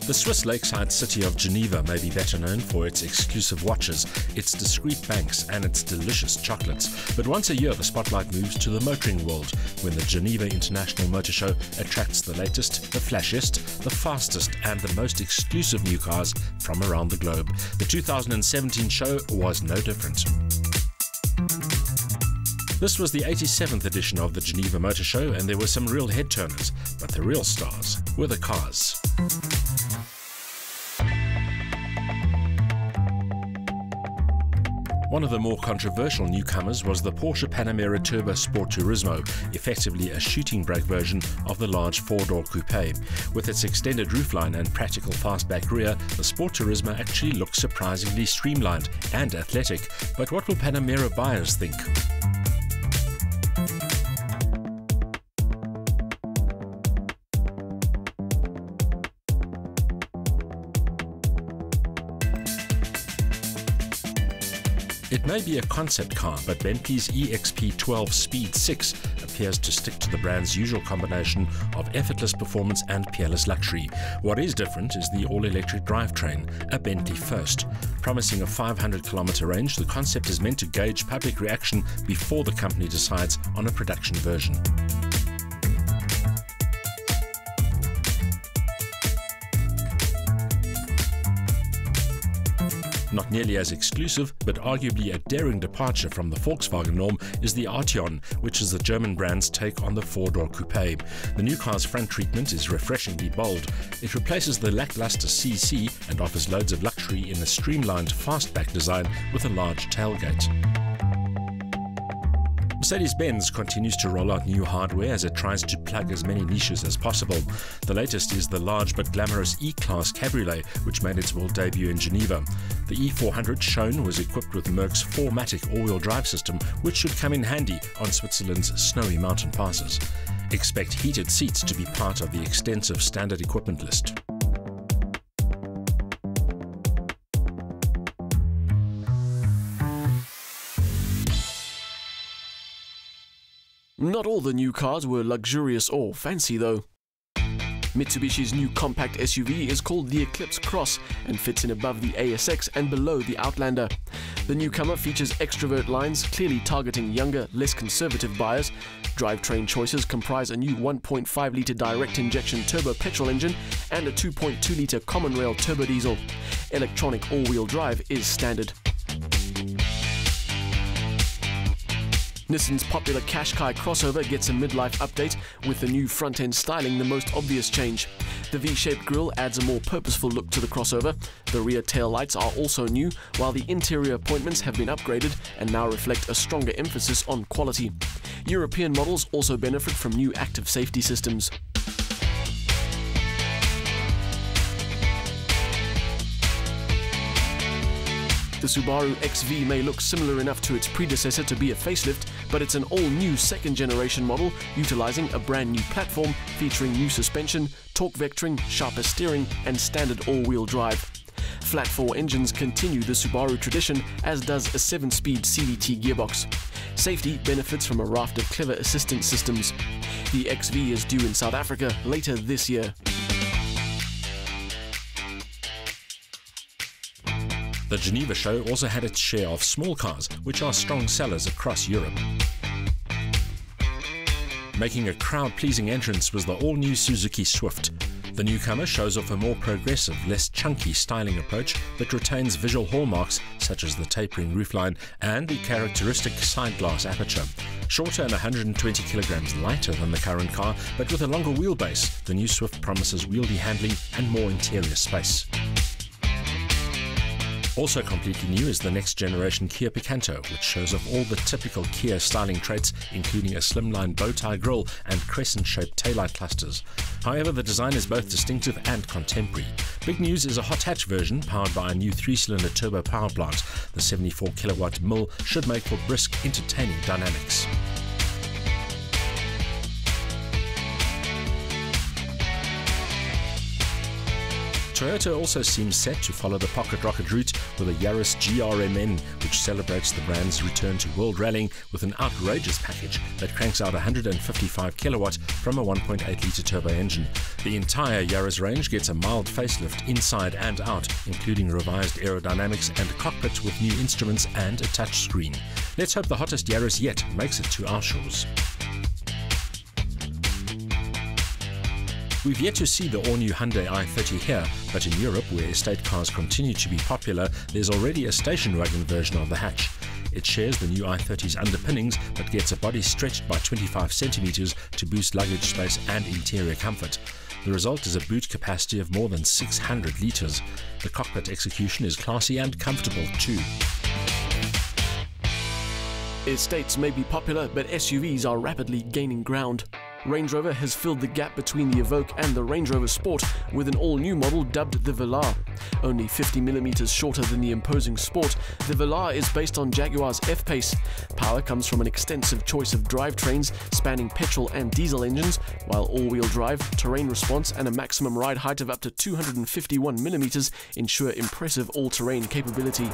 The Swiss lakeside city of Geneva may be better known for its exclusive watches, its discreet banks and its delicious chocolates. But once a year the spotlight moves to the motoring world when the Geneva International Motor Show attracts the latest, the flashiest, the fastest and the most exclusive new cars from around the globe. The 2017 show was no different. This was the 87th edition of the Geneva Motor Show, and there were some real head-turners, but the real stars were the cars. One of the more controversial newcomers was the Porsche Panamera Turbo Sport Turismo, effectively a shooting brake version of the large four-door coupe. With its extended roofline and practical fastback rear, the Sport Turismo actually looks surprisingly streamlined and athletic. But what will Panamera buyers think? It may be a concept car, but Bentley's EXP12 Speed 6 appears to stick to the brand's usual combination of effortless performance and peerless luxury. What is different is the all-electric drivetrain, a Bentley first. Promising a 500-kilometer range, the concept is meant to gauge public reaction before the company decides on a production version. Not nearly as exclusive, but arguably a daring departure from the Volkswagen norm, is the Arteon, which is the German brand's take on the four-door coupe. The new car's front treatment is refreshingly bold. It replaces the lackluster CC and offers loads of luxury in a streamlined fastback design with a large tailgate. Mercedes-Benz continues to roll out new hardware as it tries to plug as many niches as possible. The latest is the large but glamorous E-Class Cabriolet, which made its world debut in Geneva. The E400 shown was equipped with Merck's 4MATIC all-wheel drive system, which should come in handy on Switzerland's snowy mountain passes. Expect heated seats to be part of the extensive standard equipment list. Not all the new cars were luxurious or fancy though. Mitsubishi's new compact SUV is called the Eclipse Cross and fits in above the ASX and below the Outlander. The newcomer features extrovert lines, clearly targeting younger, less conservative buyers. Drivetrain choices comprise a new 1.5-litre direct injection turbo petrol engine and a 2.2-litre common rail turbo diesel. Electronic all-wheel drive is standard. Nissan's popular Qashqai crossover gets a midlife update, with the new front-end styling the most obvious change. The V-shaped grille adds a more purposeful look to the crossover. The rear tail lights are also new, while the interior appointments have been upgraded and now reflect a stronger emphasis on quality. European models also benefit from new active safety systems. The Subaru XV may look similar enough to its predecessor to be a facelift, but it's an all-new second-generation model utilizing a brand-new platform featuring new suspension, torque vectoring, sharper steering, and standard all-wheel drive. Flat-4 engines continue the Subaru tradition, as does a 7-speed CVT gearbox. Safety benefits from a raft of clever assistance systems. The XV is due in South Africa later this year. The Geneva show also had its share of small cars, which are strong sellers across Europe. Making a crowd-pleasing entrance was the all-new Suzuki Swift. The newcomer shows off a more progressive, less chunky styling approach that retains visual hallmarks such as the tapering roofline and the characteristic side glass aperture. Shorter and 120 kilograms lighter than the current car, but with a longer wheelbase, the new Swift promises wieldy handling and more interior space. Also completely new is the next-generation Kia Picanto, which shows off all the typical Kia styling traits, including a slimline bow-tie grille and crescent-shaped taillight clusters. However, the design is both distinctive and contemporary. Big news is a hot hatch version powered by a new 3-cylinder turbo power plant. The 74-kilowatt mill should make for brisk, entertaining dynamics. Toyota also seems set to follow the pocket rocket route with a Yaris GRMN, which celebrates the brand's return to world rallying with an outrageous package that cranks out 155 kilowatt from a 1.8-litre turbo engine. The entire Yaris range gets a mild facelift inside and out, including revised aerodynamics and a cockpit with new instruments and a touchscreen. Let's hope the hottest Yaris yet makes it to our shores. We've yet to see the all-new Hyundai i30 here, but in Europe, where estate cars continue to be popular, there's already a station wagon version of the hatch. It shares the new i30's underpinnings, but gets a body stretched by 25 centimeters to boost luggage space and interior comfort. The result is a boot capacity of more than 600 litres. The cockpit execution is classy and comfortable too. Estates may be popular, but SUVs are rapidly gaining ground. Range Rover has filled the gap between the Evoque and the Range Rover Sport with an all-new model dubbed the Velar. Only 50mm shorter than the imposing Sport, the Velar is based on Jaguar's F-Pace. Power comes from an extensive choice of drivetrains spanning petrol and diesel engines, while all-wheel drive, terrain response and a maximum ride height of up to 251mm ensure impressive all-terrain capability.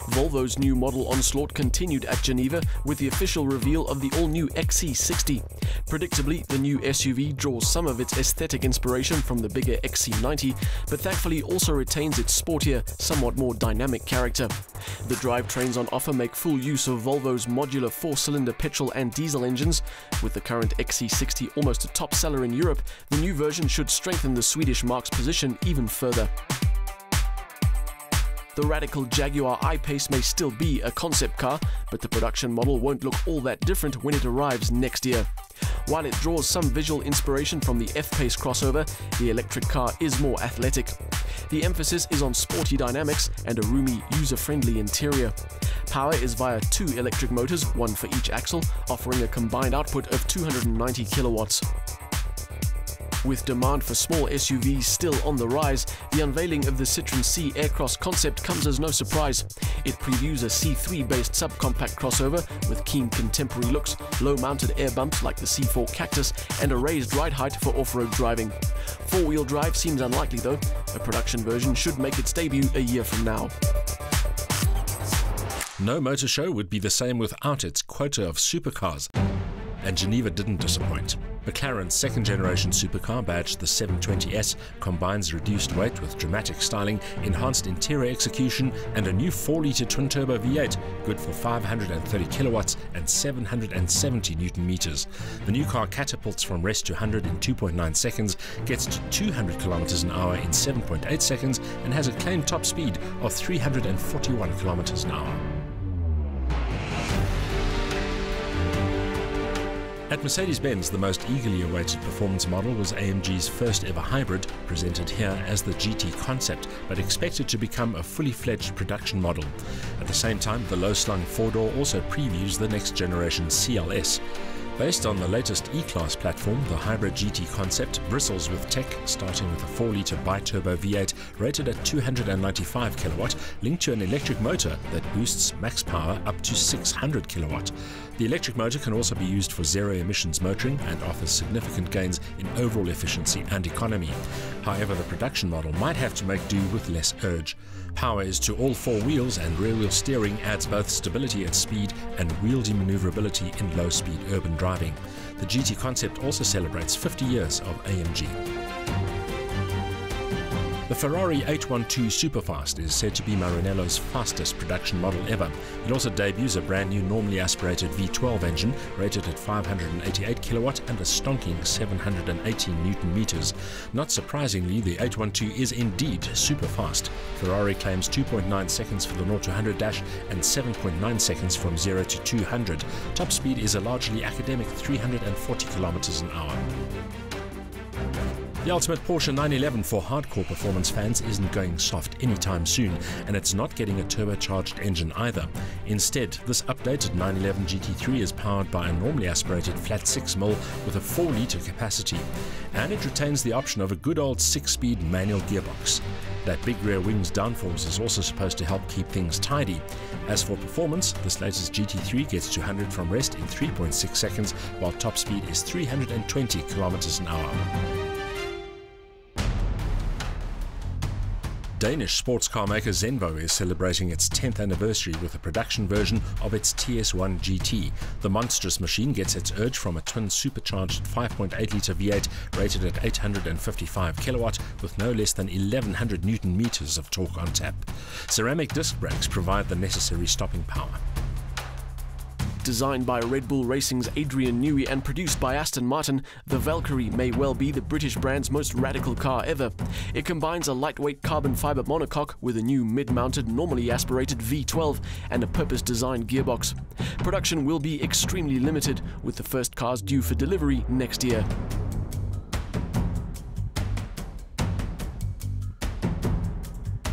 Volvo's new model onslaught continued at Geneva with the official reveal of the all-new XC60. Predictably, the new SUV draws some of its aesthetic inspiration from the bigger XC90, but thankfully also retains its sportier, somewhat more dynamic character. The drivetrains on offer make full use of Volvo's modular 4-cylinder petrol and diesel engines. With the current XC60 almost a top seller in Europe, the new version should strengthen the Swedish marque's position even further. The radical Jaguar I-Pace may still be a concept car, but the production model won't look all that different when it arrives next year. While it draws some visual inspiration from the F-Pace crossover, the electric car is more athletic. The emphasis is on sporty dynamics and a roomy, user-friendly interior. Power is via 2 electric motors, one for each axle, offering a combined output of 290 kilowatts. With demand for small SUVs still on the rise, the unveiling of the Citroën C Aircross concept comes as no surprise. It previews a C3-based subcompact crossover with keen contemporary looks, low-mounted air bumps like the C4 Cactus, and a raised ride height for off-road driving. Four-wheel drive seems unlikely though. A production version should make its debut a year from now. No motor show would be the same without its quota of supercars. And Geneva didn't disappoint. McLaren's second-generation supercar, badged the 720S, combines reduced weight with dramatic styling, enhanced interior execution, and a new 4-litre twin-turbo V8, good for 530 kilowatts and 770 Newton-meters. The new car catapults from rest to 100 in 2.9 seconds, gets to 200 kilometers an hour in 7.8 seconds, and has a claimed top speed of 341 kilometers an hour. At Mercedes-Benz, the most eagerly awaited performance model was AMG's first ever hybrid, presented here as the GT concept, but expected to become a fully fledged production model. At the same time, the low-slung four-door also previews the next generation CLS. Based on the latest E-Class platform, the hybrid GT concept bristles with tech, starting with a 4-litre bi-turbo V8 rated at 295 kilowatt, linked to an electric motor that boosts max power up to 600 kilowatt. The electric motor can also be used for zero-emissions motoring and offers significant gains in overall efficiency and economy. However, the production model might have to make do with less urge. Power is to all 4 wheels, and rear-wheel steering adds both stability at speed and wieldy maneuverability in low-speed urban driving. The GT concept also celebrates 50 years of AMG. The Ferrari 812 Superfast is said to be Maranello's fastest production model ever. It also debuts a brand new normally aspirated V12 engine rated at 588 kilowatt and a stonking 718 Newton meters. Not surprisingly, the 812 is indeed super fast. Ferrari claims 2.9 seconds for the 0 to 100 dash and 7.9 seconds from 0 to 200. Top speed is a largely academic 340 kilometers an hour. The ultimate Porsche 911 for hardcore performance fans isn't going soft anytime soon, and it's not getting a turbocharged engine either. Instead, this updated 911 GT3 is powered by a normally aspirated flat 6mm with a 4-litre capacity, and it retains the option of a good old 6-speed manual gearbox. That big rear wing's downforce is also supposed to help keep things tidy. As for performance, this latest GT3 gets to 100 from rest in 3.6 seconds, while top speed is 320 kilometers an hour. Danish sports car maker Geneva is celebrating its 10th anniversary with a production version of its TS1 GT. The monstrous machine gets its urge from a twin supercharged 5.8-litre V8 rated at 855 kilowatt with no less than 1100 Newton meters of torque on tap. Ceramic disc brakes provide the necessary stopping power. Designed by Red Bull Racing's Adrian Newey and produced by Aston Martin, the Valkyrie may well be the British brand's most radical car ever. It combines a lightweight carbon fibre monocoque with a new mid-mounted, normally aspirated V12 and a purpose-designed gearbox. Production will be extremely limited, with the first cars due for delivery next year.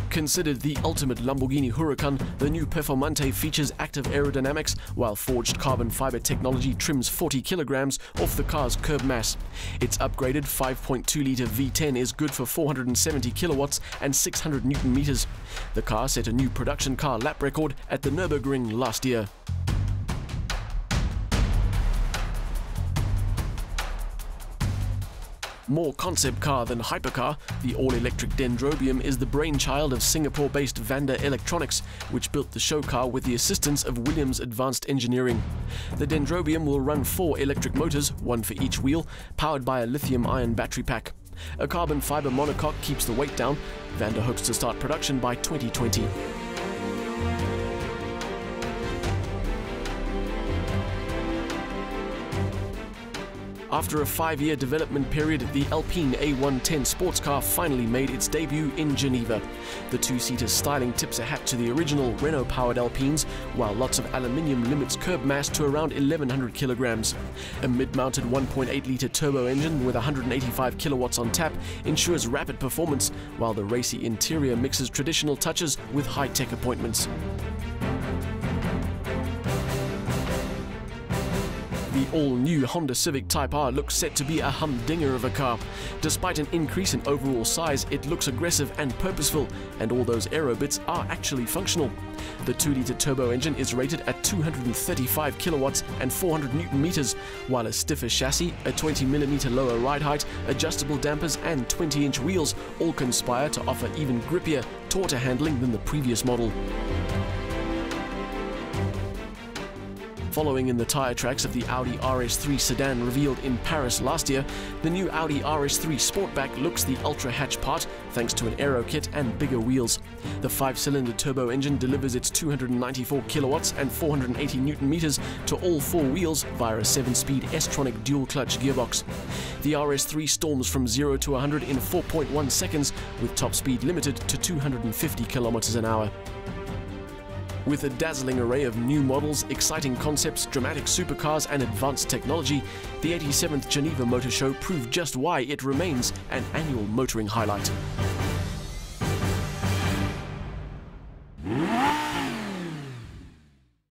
Considered the ultimate Lamborghini Huracan, the new Performante features active aerodynamics, while forged carbon fiber technology trims 40 kilograms off the car's curb mass. Its upgraded 5.2-litre V10 is good for 470 kilowatts and 600 Newton meters. The car set a new production car lap record at the Nürburgring last year. More concept car than hypercar, the all-electric Dendrobium is the brainchild of Singapore-based Vanda Electronics, which built the show car with the assistance of Williams Advanced Engineering. The Dendrobium will run 4 electric motors, one for each wheel, powered by a lithium-ion battery pack. A carbon fiber monocoque keeps the weight down. Vanda hopes to start production by 2020. After a 5-year development period, the Alpine A110 sports car finally made its debut in Geneva. The two-seater's styling tips a hat to the original Renault-powered Alpines, while lots of aluminium limits curb mass to around 1100 kilograms. A mid-mounted 1.8-litre turbo engine with 185 kilowatts on tap ensures rapid performance, while the racy interior mixes traditional touches with high-tech appointments. The all-new Honda Civic Type R looks set to be a humdinger of a car. Despite an increase in overall size, it looks aggressive and purposeful, and all those aero bits are actually functional. The 2-litre turbo engine is rated at 235 kilowatts and 400 Newton meters, while a stiffer chassis, a 20mm lower ride height, adjustable dampers and 20-inch wheels all conspire to offer even grippier, tauter handling than the previous model. Following in the tyre tracks of the Audi RS3 sedan revealed in Paris last year, the new Audi RS3 Sportback looks the ultra-hatch part thanks to an aero kit and bigger wheels. The 5-cylinder turbo engine delivers its 294 kilowatts and 480 Newton meters to all 4 wheels via a 7-speed S-tronic dual-clutch gearbox. The RS3 storms from 0 to 100 in 4.1 seconds, with top speed limited to 250 kilometers an hour. With a dazzling array of new models, exciting concepts, dramatic supercars and advanced technology, the 87th Geneva Motor Show proved just why it remains an annual motoring highlight.